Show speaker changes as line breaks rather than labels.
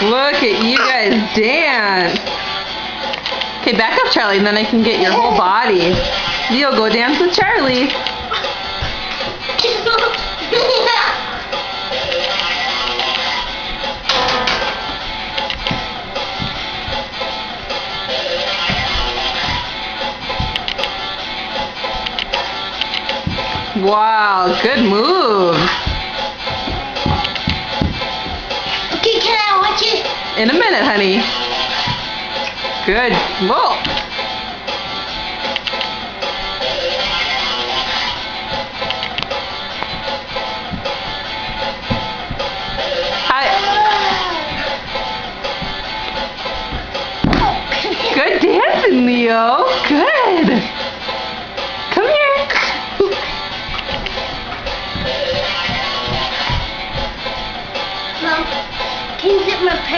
Look at you guys dance. Okay, back up, Charlie, and then I can get your whole body. Leo, go dance with Charlie. Wow, good move.
Okay, can I watch it?
In a minute, honey. Good. Whoa. Hi. Good dancing, Leo. Good. Come here.
Mom, can you get my parents?